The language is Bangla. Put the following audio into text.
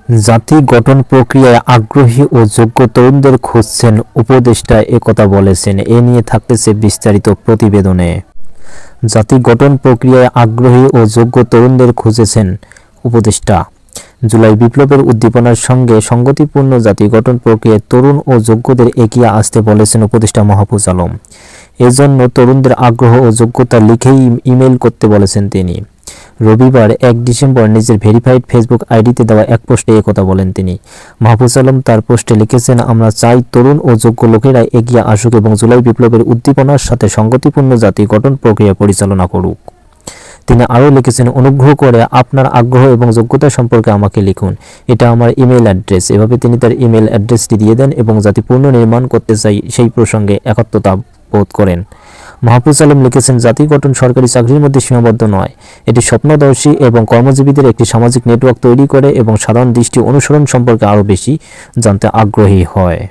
জাতি গঠন প্রক্রিয়ায় আগ্রহী ও যোগ্য তরুণদের খুঁজছেন উপদেষ্টা, একথা বলেছেন। এ নিয়ে থাকতেছে বিস্তারিত প্রতিবেদনে। জাতি গঠন প্রক্রিয়ায় আগ্রহী ও যোগ্য তরুণদের খুঁজেছেন উপদেষ্টা। জুলাই বিপ্লবের উদ্দীপনার সঙ্গে সঙ্গতিপূর্ণ জাতি গঠন প্রক্রিয়ায় তরুণ ও যোগ্যদের এগিয়ে আসতে বলেছেন উপদেষ্টা মাহফুজ আলম। এজন্য তরুণদের আগ্রহ ও যোগ্যতা লিখেই ইমেইল করতে বলেছেন তিনি। রবিবার ১ ডিসেম্বর নিজের ভেরিফাইড ফেসবুক আইডিতে দেওয়া এক পোস্টে একথা বলেন তিনি। মাহফুজ আলম তার পোস্টে লিখেছেন, আমরা চাই তরুণ ও যোগ্য লোকেরা এগিয়ে আসুক এবং জুলাই বিপ্লবের উদ্দীপনার সাথে সঙ্গতিপূর্ণ জাতি গঠন প্রক্রিয়া পরিচালনা করুক। তিনি আরও লিখেছেন, অনুগ্রহ করে আপনার আগ্রহ এবং যোগ্যতা সম্পর্কে আমাকে লিখুন, এটা আমার ইমেল অ্যাড্রেস। এভাবে তিনি তার ইমেল অ্যাড্রেসটি দিয়ে দেন এবং জাতি পুনর্নির্মাণ করতে চাই সেই প্রসঙ্গে একাত্মতা বোধ করেন। মাহফুজ আলম লিখেছেন, জাতি গঠন সরকারি চাকরির মধ্যে সীমাবদ্ধ নয়, এটি স্বপ্নদর্শী এবং কর্মজীবীদের একটি সামাজিক নেটওয়ার্ক তৈরি করে এবং সাধারণ দৃষ্টি অনুসরণ সম্পর্কে আরও বেশি জানতে আগ্রহী হয়।